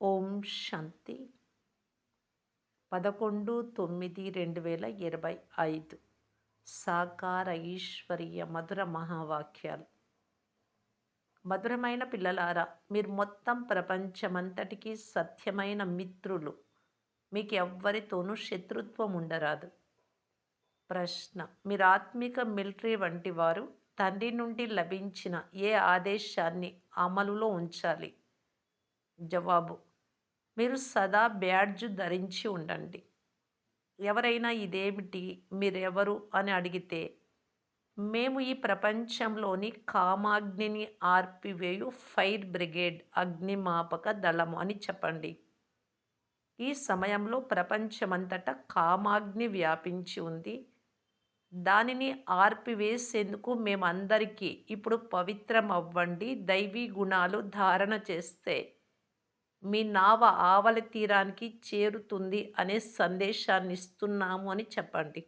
ఓం శాంతి 11/9/2025 సాకార ఈశ్వరీయ మధుర మహావాక్యాలు. మధురమైన పిల్లలారా, మీరు మొత్తం ప్రపంచమంతటికీ సత్యమైన మిత్రులు. మీకు ఎవ్వరితోనూ శత్రుత్వం ఉండరాదు. ప్రశ్న: మీరు ఆత్మిక మిలిటరీ వంటి వారు. తండ్రి నుండి లభించిన ఏ ఆదేశాన్ని అమలులో ఉంచాలి? జవాబు: మీరు సదా బ్యాడ్జ్ ధరించి ఉండండి. ఎవరైనా ఇదేమిటి, మీరెవరు అని అడిగితే, మేము ఈ ప్రపంచంలోని కామాగ్నిని ఆర్పివేయు ఫైర్ బ్రిగేడ్, అగ్నిమాపక దళము అని చెప్పండి. ఈ సమయంలో ప్రపంచమంతటా కామాగ్ని వ్యాపించి ఉంది. దానిని ఆర్పివేసేందుకు మేమందరికీ ఇప్పుడు పవిత్రం అవ్వండి, దైవీ గుణాలు ధారణ చేస్తే మీ నావ ఆవలి తీరానికి చేరుతుంది అనే సందేశాన్ని ఇస్తున్నాము అని చెప్పండి.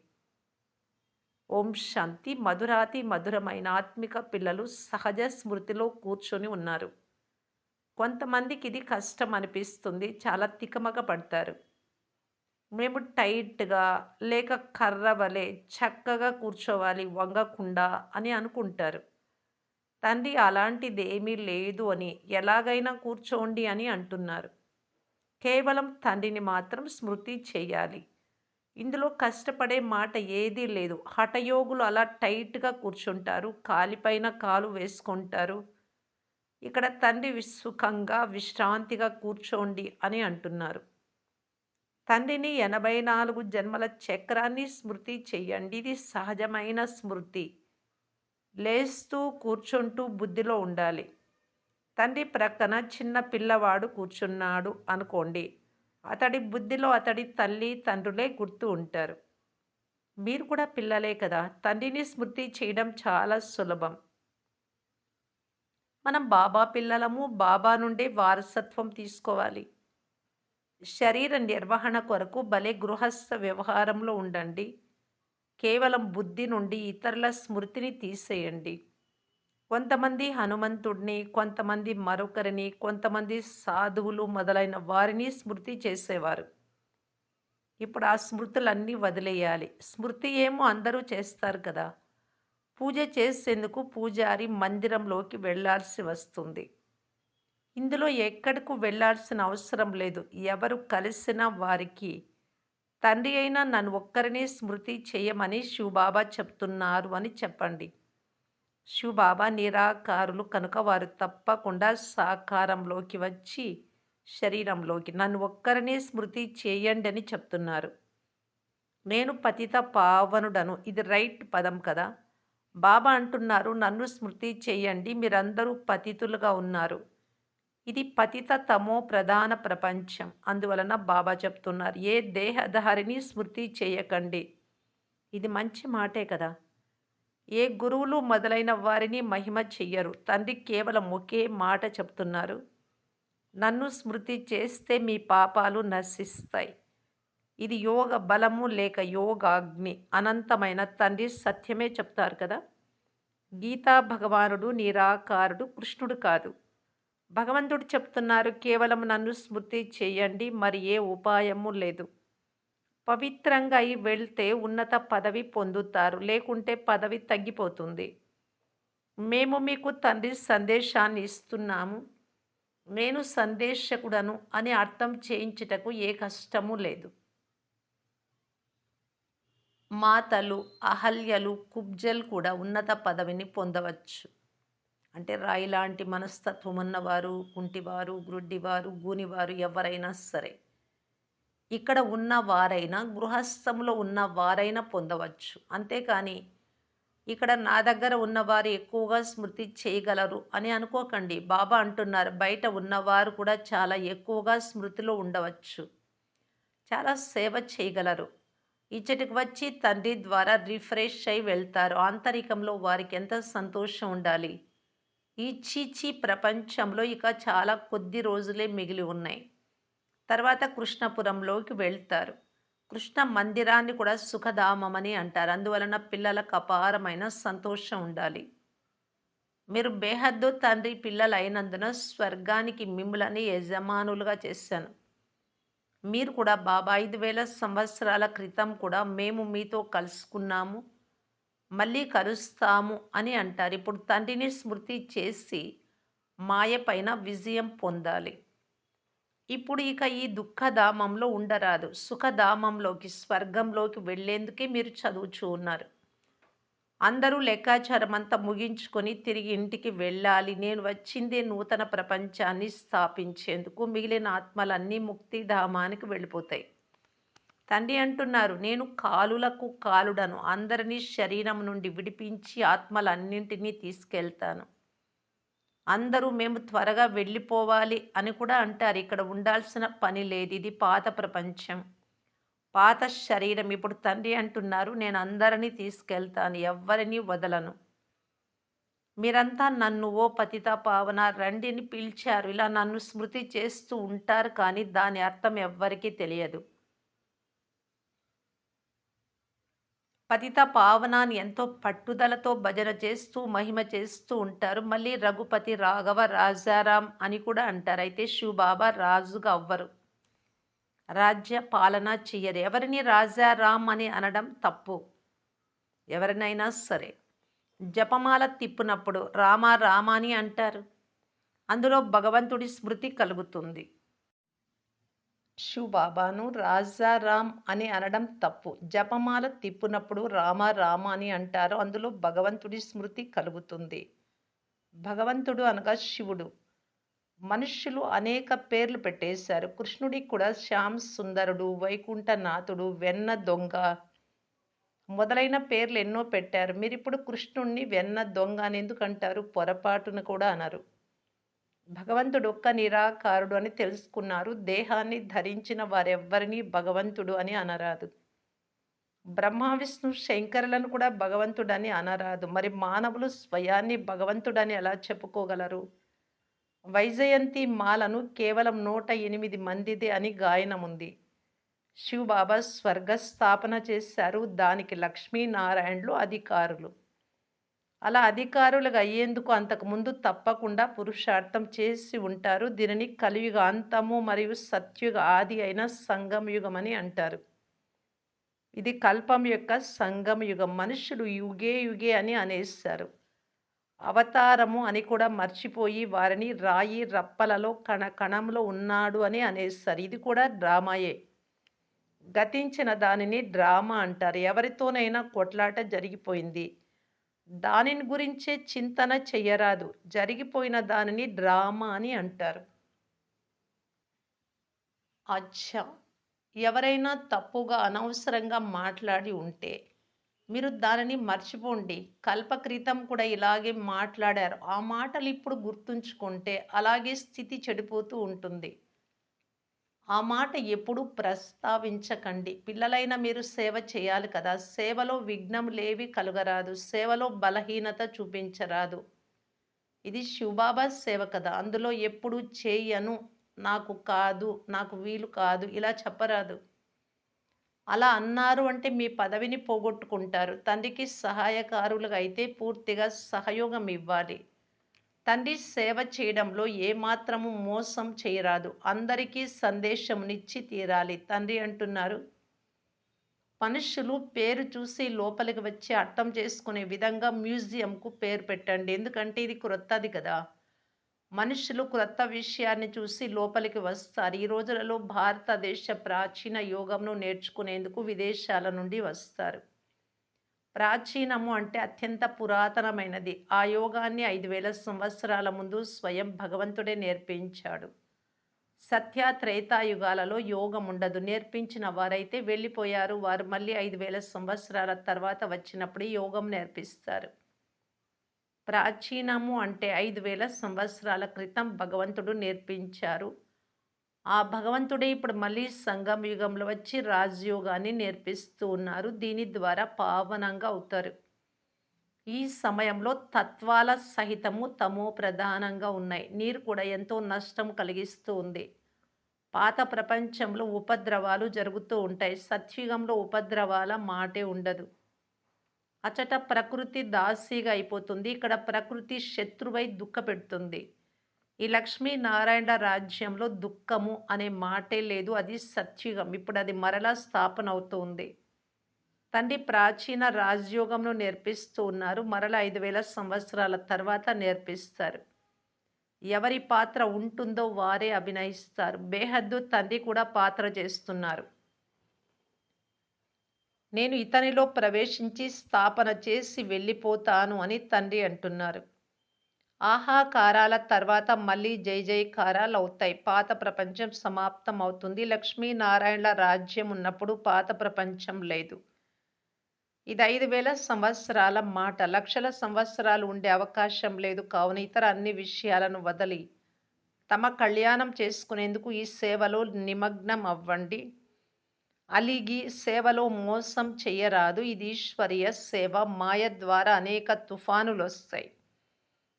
ఓం శాంతి. మధురాతి మధురమైన ఆత్మిక పిల్లలు సహజ స్మృతిలో కూర్చొని ఉన్నారు. కొంతమందికి ఇది కష్టం అనిపిస్తుంది, చాలా తికమక పడతారు. మేము టైట్గా లేక కర్ర వలె చక్కగా కూర్చోవాలి, వంగకుండా అని అనుకుంటారు. తండ్రి అలాంటిది ఏమీ లేదు అని, ఎలాగైనా కూర్చోండి అని అంటున్నారు. కేవలం తండ్రిని మాత్రం స్మృతి చేయాలి. ఇందులో కష్టపడే మాట ఏదీ లేదు. హఠయోగులు అలా టైట్‌గా కూర్చుంటారు, కాలిపైన కాలు వేసుకుంటారు. ఇక్కడ తండ్రి సుఖంగా, విశ్రాంతిగా కూర్చోండి అని అంటున్నారు. తండ్రిని 84 జన్మల చక్రాన్ని స్మృతి చెయ్యండి. ఇది సహజమైన స్మృతి. లేస్తూ, కూర్చుంటూ బుద్ధిలో ఉండాలి. తండ్రి ప్రక్కన చిన్న పిల్లవాడు కూర్చున్నాడు అనుకోండి. అతడి బుద్ధిలో అతడి తల్లి, తండ్రులే గుర్తు ఉంటారు. మీరు కూడా పిల్లలే కదా! తండ్రిని స్మృతి చేయడం చాలా సులభం. మనం బాబా పిల్లలము. బాబా నుండే వారసత్వం తీసుకోవాలి. శరీర నిర్వహణ కొరకు భలే గృహస్థ వ్యవహారంలో ఉండండి. కేవలం బుద్ధి నుండి ఇతరుల స్మృతిని తీసేయండి. కొంతమంది హనుమంతుడిని, కొంతమంది మరొకరిని, కొంతమంది సాధువులు మొదలైన వారిని స్మృతి చేసేవారు. ఇప్పుడు ఆ స్మృతులన్నీ వదిలేయాలి. స్మృతి ఏమో అందరూ చేస్తారు కదా! పూజ చేసేందుకు పూజారి మందిరంలోకి వెళ్ళాల్సి వస్తుంది. ఇందులో ఎక్కడకు వెళ్ళాల్సిన అవసరం లేదు. ఎవరు కలిసినా వారికి తండ్రి అయిన నన్ను ఒక్కరిని స్మృతి చేయమని శివబాబా చెప్తున్నారు అని చెప్పండి. శివబాబా నిరాకారులు కనుక వారు తప్పకుండా సాకారంలోకి వచ్చి శరీరంలోకి నన్ను ఒక్కరినే స్మృతి చేయండి అని చెప్తున్నారు. నేను పతిత పావనుడను. ఇది రైట్ పదం కదా! బాబా అంటున్నారు, నన్ను స్మృతి చేయండి, మీరందరూ పతితులుగా ఉన్నారు. ఇది పతిత తమో ప్రధాన ప్రపంచం. అందువలన బాబా చెప్తున్నారు, ఏ దేహధారిని స్మృతి చేయకండి. ఇది మంచి మాటే కదా! ఏ గురువులు మొదలైన వారిని మహిమ చెయ్యరు. తండ్రి కేవలం ఒకే మాట చెప్తున్నారు, నన్ను స్మృతి చేస్తే మీ పాపాలు నశిస్తాయి. ఇది యోగ బలము లేక యోగాగ్ని. అనంతమైన తండ్రి సత్యమే చెప్తారు కదా! గీతా భగవానుడు నిరాకారుడు, కృష్ణుడు కాదు. భగవంతుడు చెప్తున్నారు, కేవలం నన్ను స్మృతి చేయండి, మరి ఏ ఉపాయము లేదు. పవిత్రంగా అయి వెళ్తే ఉన్నత పదవి పొందుతారు, లేకుంటే పదవి తగ్గిపోతుంది. మేము మీకు తండ్రి సందేశాన్ని ఇస్తున్నాము. నేను సందేశకుడను అని అర్థం చేయించుటకు ఏ కష్టము లేదు. మాతలు, అహల్యలు, కుబ్జలు కూడా ఉన్నత పదవిని పొందవచ్చు. అంటే రాయి లాంటి మనస్తత్వం ఉన్నవారు, కుంటివారు, గ్రుడ్డివారు, గూనివారు ఎవరైనా సరే. ఇక్కడ ఉన్న వారైనా, గృహస్థంలో ఉన్న వారైనా పొందవచ్చు. అంతేకాని ఇక్కడ నా దగ్గర ఉన్నవారు ఎక్కువగా స్మృతి చేయగలరు అని అనుకోకండి. బాబా అంటున్నారు, బయట ఉన్నవారు కూడా చాలా ఎక్కువగా స్మృతిలో ఉండవచ్చు. చాలా సేవ చేయగలరు. ఇచ్చటికి వచ్చి తండ్రి ద్వారా రిఫ్రెష్ అయి వెళ్తారు. ఆంతరికంలో వారికి ఎంత సంతోషం ఉండాలి. ఈ చీచీ ప్రపంచంలో ఇక చాలా కొద్ది రోజులే మిగిలి ఉన్నాయి. తర్వాత కృష్ణపురంలోకి వెళ్తారు. కృష్ణ మందిరాన్ని కూడా సుఖధామమని అంటారు. అందువలన పిల్లలకు అపారమైన సంతోషం ఉండాలి. మీరు బేహద్దు తండ్రి పిల్లలైనందున స్వర్గానికి మిమ్ములని యజమానులుగా చేశాను. మీరు కూడా బాబా 5,000 సంవత్సరాల క్రితం కూడా మేము మీతో కలుసుకున్నాము. మళ్ళీ కలుస్తాము అని అంటారు. ఇప్పుడు తండ్రిని స్మృతి చేసి మాయ పైన విజయం పొందాలి. ఇప్పుడు ఇక ఈ దుఃఖధామంలో ఉండరాదు. సుఖధామంలోకి, స్వర్గంలోకి వెళ్ళేందుకే మీరు చదువుచూ ఉన్నారు. అందరూ లెక్కాచారమంతా ముగించుకొని తిరిగి ఇంటికి వెళ్ళాలి. నేను వచ్చిందే నూతన ప్రపంచాన్ని స్థాపించేందుకు. మిగిలిన ఆత్మలన్నీ ముక్తిధామానికి వెళ్ళిపోతాయి. తండ్రి అంటున్నారు, నేను కాలులకు కాలుడను. అందరినీ శరీరం నుండి విడిపించి ఆత్మలన్నింటినీ తీసుకెళ్తాను. అందరూ మేము త్వరగా వెళ్ళిపోవాలి అని కూడా అంటారు. ఇక్కడ ఉండాల్సిన పని లేదు. ఇది పాత ప్రపంచం. పాత శరీరం. ఇప్పుడు తండ్రి అంటున్నారు, నేను అందరినీ తీసుకెళ్తాను. ఎవ్వరిని వదలను. మీరంతా నన్ను ఓ పతిత పావన రండి అని పిలిచారు. ఇలా నన్ను స్మృతి చేస్తూ ఉంటారు కానీ దాని అర్థం ఎవ్వరికీ తెలియదు. పతిత పావనాన్ని ఎంతో పట్టుదలతో భజన చేస్తూ, మహిమ చేస్తూ ఉంటారు. మళ్ళీ రఘుపతి, రాఘవ, రాజారాం అని కూడా అంటారు. అయితే శివబాబా రాజుగా అవ్వరు. రాజ్య పాలన చెయ్యరు. ఎవరిని రాజారాం అని అనడం తప్పు. ఎవరినైనా సరే. జపమాల తిప్పునప్పుడు రామ రామ అని అంటారు. అందులో భగవంతుడి స్మృతి కలుగుతుంది. శివబాబాను రాజారాం అని అనడం తప్పు. జపమాల తిప్పునప్పుడు రామ రామ అని అంటారు. అందులో భగవంతుడి స్మృతి కలుగుతుంది. భగవంతుడు అనగా శివుడు. మనుష్యులు అనేక పేర్లు పెట్టేశారు. కృష్ణుడికి కూడా శ్యామ్ సుందరుడు, వైకుంఠనాథుడు, వెన్న దొంగ మొదలైన పేర్లు ఎన్నో పెట్టారు. మీరిప్పుడు కృష్ణుడిని వెన్న దొంగ అని ఎందుకంటారు? పొరపాటున కూడా అనరు. భగవంతుడు ఒక్క నిరాకారుడు అని తెలుసుకున్నారు. దేహాన్ని ధరించిన వారెవ్వరినీ భగవంతుడు అని అనరాదు. బ్రహ్మ, విష్ణు, శంకరులను కూడా భగవంతుడని అనరాదు. మరి మానవులు స్వయాన్ని భగవంతుడని ఎలా చెప్పుకోగలరు? వైజయంతి మాలను కేవలం 108 మందిదే అని గాయనముంది. శివబాబా స్వర్గస్థాపన చేశారు. దానికి లక్ష్మీనారాయణులు అధికారులు. అలా అధికారులుగా అయ్యేందుకు అంతకుముందు తప్పకుండా పురుషార్థం చేసి ఉంటారు. దీనిని కలియుగ అంతము మరియు సత్యుగ ఆది అయిన సంగమ యుగం అని అంటారు. ఇది కల్పం యొక్క సంగమ యుగం. మనుషులు యుగే యుగే అని అనేస్తారు. అవతారము అని కూడా మర్చిపోయి వారిని రాయి రప్పలలో కణ కణంలో ఉన్నాడు అని అనేస్తారు. ఇది కూడా డ్రామాయే. గతించిన దానిని డ్రామా అంటారు. ఎవరితోనైనా కొట్లాట జరిగిపోయింది. దానిని గురించే చింతన చెయ్యరాదు. జరిగిపోయిన దానిని డ్రామా అని అంటారు. అచ్చా! ఎవరైనా తప్పుగా, అనవసరంగా మాట్లాడి ఉంటే, మీరు దానిని మర్చిపోండి. కల్పక్రితం కూడా ఇలాగే మాట్లాడారు. ఆ మాటలు ఇప్పుడు గుర్తుంచుకుంటే అలాగే స్థితి చెడిపోతూ ఉంటుంది. ఆ మాట ఎప్పుడూ ప్రస్తావించకండి. పిల్లలైన మీరు సేవ చేయాలి కదా! సేవలో విఘ్నములేవి కలుగరాదు. సేవలో బలహీనత చూపించరాదు. ఇది శివబాబా సేవ కదా! అందులో ఎప్పుడు చేయను, నాకు కాదు, నాకు వీలు కాదు ఇలా చెప్పరాదు. అలా అన్నారు అంటే మీ పదవిని పోగొట్టుకుంటారు. తండ్రికి సహాయకారులుగా అయితే పూర్తిగా సహయోగం ఇవ్వాలి. తండ్రి సేవ చేయడంలో ఏమాత్రము మోసం చేయరాదు. అందరికీ సందేశమునిచ్చి తీరాలి. తండ్రి అంటున్నారు, మనుష్యులు పేరు చూసి లోపలికి వచ్చి అర్థం చేసుకునే విధంగా మ్యూజియంకు పేరు పెట్టండి. ఎందుకంటే ఇది క్రొత్తది కదా! మనుషులు క్రొత్త విషయాన్ని చూసి లోపలికి వస్తారు. ఈ రోజులలో భారతదేశ ప్రాచీన యోగంను నేర్చుకునేందుకు విదేశాల నుండి వస్తారు. ప్రాచీనము అంటే అత్యంత పురాతనమైనది. ఆ యోగాన్ని 5,000 సంవత్సరాల ముందు స్వయం భగవంతుడే నేర్పించాడు. సత్య త్రేతాయుగాలలో యోగం ఉండదు. నేర్పించిన వారైతే వెళ్ళిపోయారు. వారు మళ్ళీ 5,000 సంవత్సరాల తర్వాత వచ్చినప్పుడు యోగం నేర్పిస్తారు. ప్రాచీనము అంటే 5,000 సంవత్సరాల క్రితం భగవంతుడు నేర్పించారు. ఆ భగవంతుడే ఇప్పుడు మళ్ళీ సంగమ యుగంలో వచ్చి రాజయోగాన్ని నేర్పిస్తూ ఉన్నారు. దీని ద్వారా పావనంగా అవుతారు. ఈ సమయంలో తత్వాల సహితము తమో ప్రధానంగా ఉన్నాయి. నీరు కూడా ఎంతో నష్టం కలిగిస్తూ ఉంది. పాత ప్రపంచంలో ఉపద్రవాలు జరుగుతూ ఉంటాయి. సత్యుగంలో ఉపద్రవాల మాటే ఉండదు. అచట ప్రకృతి దాసీగా అయిపోతుంది. ఇక్కడ ప్రకృతి శత్రువై దుఃఖపెడుతుంది. ఈ లక్ష్మీనారాయణ రాజ్యంలో దుఃఖము అనే మాటే లేదు. అది సత్యుగం. ఇప్పుడది మరలా స్థాపన అవుతుంది. తండ్రి ప్రాచీన రాజయోగంను నేర్పిస్తూ ఉన్నారు. మరలా 5000 సంవత్సరాల తర్వాత నేర్పిస్తారు. ఎవరి పాత్ర ఉంటుందో వారే అభినయిస్తారు. బేహద్దు తండ్రి కూడా పాత్ర చేస్తున్నారు. నేను ఇతనిలో ప్రవేశించి స్థాపన చేసి వెళ్ళిపోతాను అని తండ్రి అంటున్నారు. ఆహాకారాల తర్వాత మళ్ళీ జై జైకారాలు అవుతాయి. పాత ప్రపంచం సమాప్తం అవుతుంది. లక్ష్మీనారాయణల రాజ్యం ఉన్నప్పుడు పాత ప్రపంచం లేదు. ఇది 5000 సంవత్సరాల మాట. లక్షల సంవత్సరాలు ఉండే అవకాశం లేదు. కావున ఇతర అన్ని విషయాలను వదిలి తమ కళ్యాణం చేసుకునేందుకు ఈ సేవలో నిమగ్నం అవ్వండి. అలిగి సేవలో మోసం చెయ్యరాదు. ఇది ఈశ్వరీయ సేవ. మాయ ద్వారా అనేక తుఫానులొస్తాయి.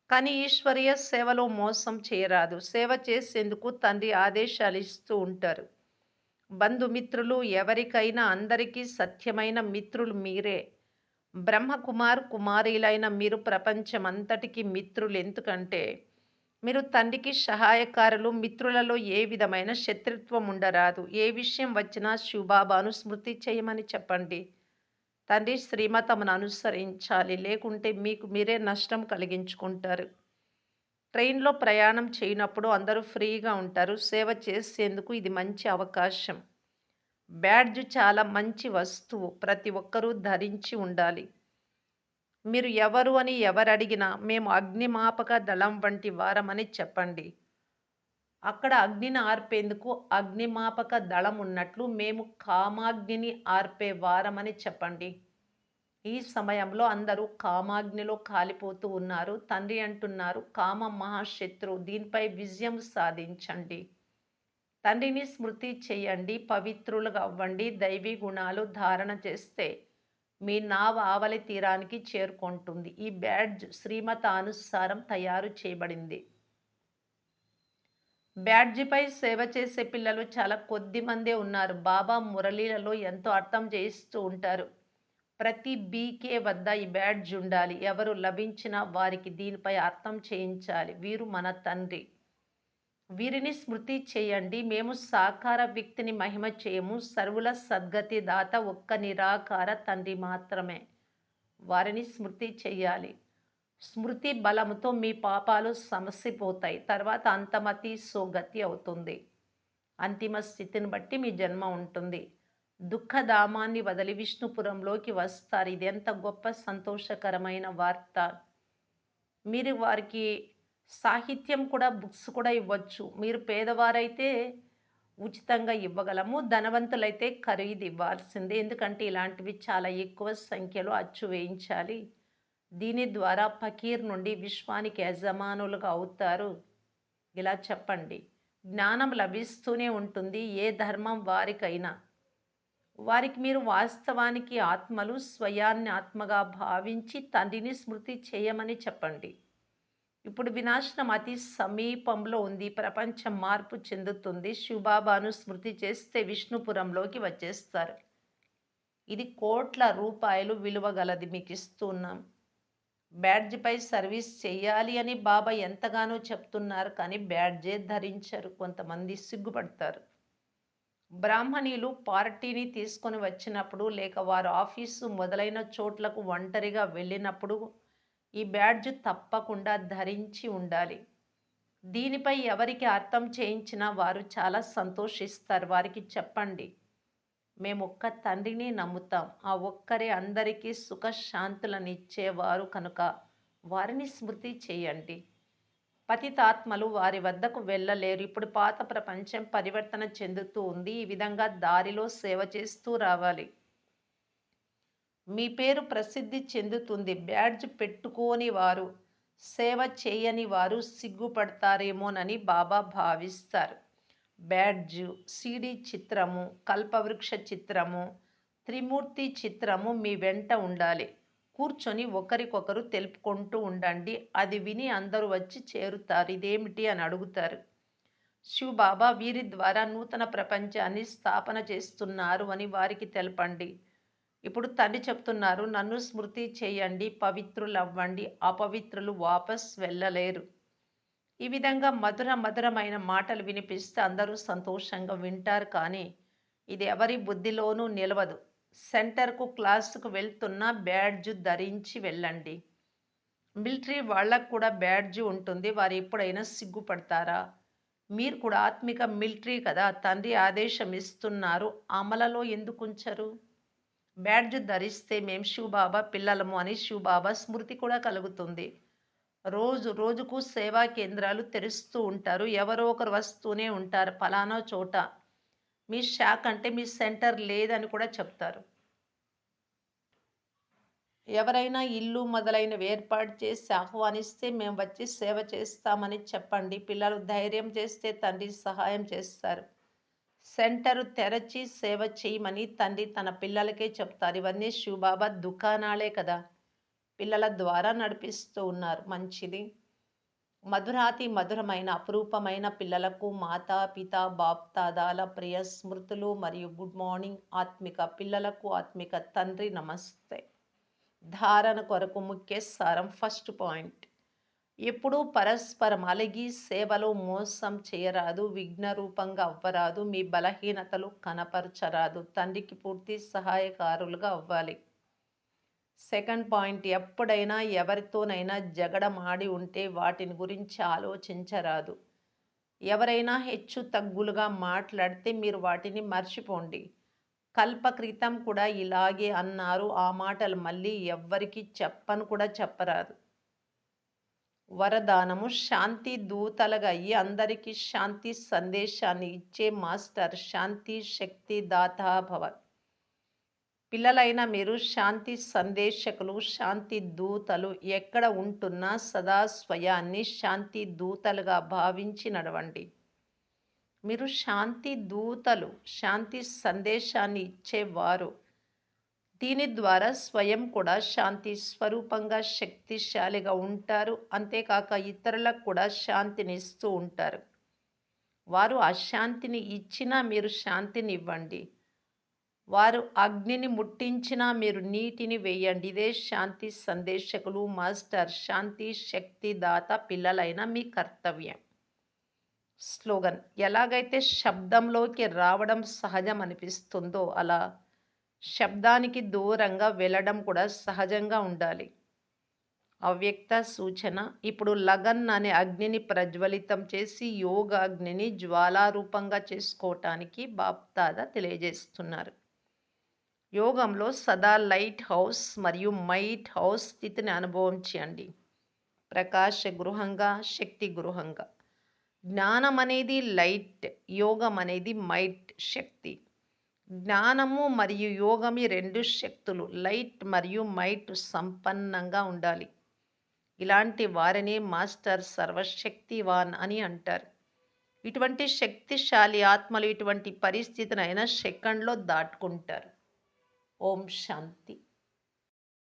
కానీ ఈశ్వరీయ సేవలో మోసం చేయరాదు. సేవ చేసేందుకు తండ్రి ఆదేశాలు ఇస్తూ ఉంటారు. బంధుమిత్రులు ఎవరికైనా అందరికీ సత్యమైన మిత్రులు మీరే. బ్రహ్మకుమార్ కుమారీలైన మీరు ప్రపంచమంతటికి మిత్రులు. ఎందుకంటే మీరు తండ్రికి సహాయకారులు. మిత్రులలో ఏ విధమైన శత్రుత్వం ఉండరాదు. ఏ విషయం వచ్చినా శివబాబాను స్మృతి చేయమని చెప్పండి. తండ్రి శ్రీమతమును అనుసరించాలి. లేకుంటే మీకు మీరే నష్టం కలిగించుకుంటారు. ట్రైన్‌లో ప్రయాణం చేయనప్పుడు అందరూ ఫ్రీగా ఉంటారు. సేవ చేసేందుకు ఇది మంచి అవకాశం. బ్యాడ్జ్ చాలా మంచి వస్తువు. ప్రతి ఒక్కరూ ధరించి ఉండాలి. మీరు ఎవరు అని ఎవరడిగినా మేము అగ్నిమాపక దళం వంటి వారమని చెప్పండి. అక్కడ అగ్నిని ఆర్పేందుకు అగ్నిమాపక దళం ఉన్నట్లు మేము కామాగ్నిని ఆర్పే వారమని చెప్పండి. ఈ సమయంలో అందరూ కామాగ్నిలో కాలిపోతూ ఉన్నారు. తండ్రి అంటున్నారు, కామం మహాశత్రువు. దీనిపై విజయం సాధించండి. తండ్రిని స్మృతి చేయండి. పవిత్రులుగా అవ్వండి. దైవీ గుణాలు ధారణ చేస్తే మీ నావ ఆవలి తీరానికి చేరుకుంటుంది. ఈ బ్యాడ్జ్ శ్రీమతానుసారం తయారు చేయబడింది. బ్యాడ్జిపై సేవ చేసే పిల్లలు చాలా కొద్ది మందే ఉన్నారు. బాబా మురళీలలో ఎంతో అర్థం చేయిస్తూ ఉంటారు. ప్రతి బీకే వద్ద ఈ బ్యాడ్జ్ ఉండాలి. ఎవరు లభించినా వారికి దీనిపై అర్థం చేయించాలి. వీరు మన తండ్రి. వీరిని స్మృతి చేయండి. మేము సాకార వ్యక్తిని మహిమ చేయము. సర్వుల సద్గతి దాత ఒక్క నిరాకార తండ్రి మాత్రమే. వారిని స్మృతి చెయ్యాలి. స్మృతి బలముతో మీ పాపాలు సమసిపోతాయి. తర్వాత అంతమతి సోగతి అవుతుంది. అంతిమ స్థితిని బట్టి మీ జన్మ ఉంటుంది. దుఃఖధామాన్ని వదిలి విష్ణుపురంలోకి వస్తారు. ఇది ఎంత గొప్ప సంతోషకరమైన వార్త. మీరు వారికి సాహిత్యం కూడా బుక్స్ కూడా ఇవ్వచ్చు. మీరు పేదవారైతే ఉచితంగా ఇవ్వగలము. ధనవంతులైతే ఖరీదు ఇవ్వాల్సిందే. ఎందుకంటే ఇలాంటివి చాలా ఎక్కువ సంఖ్యలో అచ్చు వేయించాలి. దీని ద్వారా ఫకీర్ నుండి విశ్వానికి యజమానులుగా అవుతారు. ఇలా చెప్పండి. జ్ఞానం లభిస్తూనే ఉంటుంది. ఏ ధర్మం వారికైనా. వారికి మీరు వాస్తవానికి ఆత్మలు. స్వయాన్ని ఆత్మగా భావించి తండ్రిని స్మృతి చేయమని చెప్పండి. ఇప్పుడు వినాశనం అతి సమీపంలో ఉంది. ప్రపంచం మార్పు చెందుతుంది. శివబాబాను స్మృతి చేస్తే విష్ణుపురంలోకి వచ్చేస్తారు. ఇది కోట్ల రూపాయలు విలువ గలది. మీకు ఇస్తున్నాం. బ్యాడ్జ్పై సర్వీస్ చేయాలి అని బాబా ఎంతగానో చెప్తున్నారు. కానీ బ్యాడ్జే ధరించరు. కొంతమంది సిగ్గుపడతారు. బ్రాహ్మణీలు పార్టీని తీసుకొని వచ్చినప్పుడు లేక వారు ఆఫీసు మొదలైన చోట్లకు ఒంటరిగా వెళ్ళినప్పుడు ఈ బ్యాడ్జ్ తప్పకుండా ధరించి ఉండాలి. దీనిపై ఎవరికి అర్థం చేయించినా వారు చాలా సంతోషిస్తారు. వారికి చెప్పండి, మేము ఒక్క తండ్రిని నమ్ముతాం. ఆ ఒక్కరే అందరికీ సుఖశాంతులనిచ్చేవారు కనుక వారిని స్మృతి చేయండి. పతితాత్మలు వారి వద్దకు వెళ్ళలేరు. ఇప్పుడు పాత ప్రపంచం పరివర్తన చెందుతూ ఉంది. ఈ విధంగా దారిలో సేవ చేస్తూ రావాలి. మీ పేరు ప్రసిద్ధి చెందుతుంది. బ్యాడ్జ్ పెట్టుకోని వారు, సేవ చేయని వారు సిగ్గుపడతారేమోనని బాబా భావిస్తారు. బ్యాడ్జ్, సీడీ చిత్రము, కల్పవృక్ష చిత్రము, త్రిమూర్తి చిత్రము మీ వెంట ఉండాలి. కూర్చొని ఒకరికొకరు తెలుపుకుంటూ ఉండండి. అది విని అందరూ వచ్చి చేరుతారు. ఇదేమిటి అని అడుగుతారు. శివబాబా వీరి ద్వారా నూతన ప్రపంచాన్ని స్థాపన చేస్తున్నారు అని వారికి తెలపండి. ఇప్పుడు తండ్రి చెప్తున్నారు, నన్ను స్మృతి చేయండి, పవిత్రులవ్వండి, అపవిత్రులు వాపస్ వెళ్ళలేరు. ఈ విధంగా మధురమైన మాటలు వినిపిస్తే అందరూ సంతోషంగా వింటారు. కానీ ఇది ఎవరి బుద్ధిలోనూ నిలవదు. సెంటర్‌కు, క్లాస్‌కు వెళ్తున్నా బ్యాడ్జ్ ధరించి వెళ్ళండి. మిలిటరీ వాళ్ళకి కూడా బ్యాడ్జ్ ఉంటుంది. వారు ఎప్పుడైనా సిగ్గుపడతారా? మీరు కూడా ఆత్మిక మిలిటరీ కదా! తండ్రి ఆదేశం ఇస్తున్నారు. అమలులో ఎందుకుంచరు? బ్యాడ్జ్ ధరిస్తే మేము శివబాబా పిల్లలము అని శివబాబా స్మృతి కూడా కలుగుతుంది. రోజుకు సేవా కేంద్రాలు తెరుస్తూ ఉంటారు. ఎవరో ఒకరు వస్తూనే ఉంటారు. పలానా చోట మీ శాఖ అంటే మీ సెంటర్ లేదని కూడా చెప్తారు. ఎవరైనా ఇల్లు మొదలైనవి ఏర్పాటు చేసి ఆహ్వానిస్తే మేము వచ్చి సేవ చేస్తామని చెప్పండి. పిల్లలు ధైర్యం చేస్తే తండ్రి సహాయం చేస్తారు. సెంటరు తెరచి సేవ చేయమని తండ్రి తన పిల్లలకే చెప్తారు. ఇవన్నీ శివబాబా దుకాణాలే కదా! పిల్లల ద్వారా నడిపిస్తూ ఉన్నారు. మంచిది. మధురమైన అపురూపమైన పిల్లలకు మాతాపిత బాప్దాదాల ప్రియ స్మృతులు మరియు గుడ్ మార్నింగ్. ఆత్మిక పిల్లలకు ఆత్మిక తండ్రి నమస్తే. ధారణ కొరకు ముఖ్య సారం. ఫస్ట్ పాయింట్, ఎప్పుడూ పరస్పరం అలిగి సేవలో మోసం చేయరాదు, విఘ్న రూపంగా అవ్వరాదు, మీ బలహీనతలు కనపరచరాదు, తండ్రికి పూర్తి సహాయకారులుగా అవ్వాలి. సెకండ్ పాయింట్, ఎప్పుడైనా ఎవరితోనైనా జగడమాడి ఉంటే వాటిని గురించి ఆలోచించరాదు. ఎవరైనా హెచ్చు తగ్గులుగా మాట్లాడితే మీరు వాటిని మర్చిపోండి. కల్పక్రితం కూడా ఇలాగే అన్నారు. ఆ మాటలు మళ్ళీ ఎవ్వరికి చెప్పను కూడా చెప్పరాదు. వరదానము, శాంతి దూతలుగా అయ్యి అందరికీ శాంతి సందేశాన్ని ఇచ్చే మాస్టర్, శాంతి శక్తి దాతా భవ. పిల్లలైన మీరు శాంతి సందేశకులు, శాంతి దూతలు. ఎక్కడ ఉంటున్నా సదా స్వయాన్ని శాంతి దూతలుగా భావించి నడవండి. మీరు శాంతి దూతలు, శాంతి సందేశాన్ని ఇచ్చేవారు. దీని ద్వారా స్వయం కూడా శాంతి స్వరూపంగా శక్తిశాలిగా ఉంటారు. అంతేకాక ఇతరులకు కూడా శాంతిని ఇస్తూ ఉంటారు. వారు అశాంతిని ఇచ్చినా మీరు శాంతిని ఇవ్వండి. వారు అగ్నిని ముట్టించినా మీరు నీటిని వేయండి. ఇదే శాంతి సందేశకులు, మాస్టర్, శాంతి శక్తి దాత పిల్లలైన మీ కర్తవ్యం. స్లోగన్, ఎలాగైతే శబ్దంలోకి రావడం సహజం అనిపిస్తుందో అలా శబ్దానికి దూరంగా వెళ్ళడం కూడా సహజంగా ఉండాలి. అవ్యక్త సూచన, ఇప్పుడు లగన్ అనే అగ్నిని ప్రజ్వలితం చేసి యోగాగ్నిని జ్వాలారూపంగా చేసుకోవటానికి బాప్దాదా తెలియజేస్తున్నారు. యోగంలో సదా లైట్ హౌస్ మరియు మైట్ హౌస్ స్థితిని అనుభవం చేయండి. ప్రకాశ గృహంగా, శక్తి గృహంగా. జ్ఞానం అనేది లైట్, యోగం అనేది మైట్ శక్తి. జ్ఞానము మరియు యోగం ఈ రెండు శక్తులు లైట్ మరియు మైట్ సంపన్నంగా ఉండాలి. ఇలాంటి వారిని మాస్టర్ సర్వశక్తివాన్ అని అంటారు. ఇటువంటి శక్తిశాలి ఆత్మలు ఇటువంటి పరిస్థితినైనా సెకండ్లో దాటుకుంటారు. ఓం శాంతి.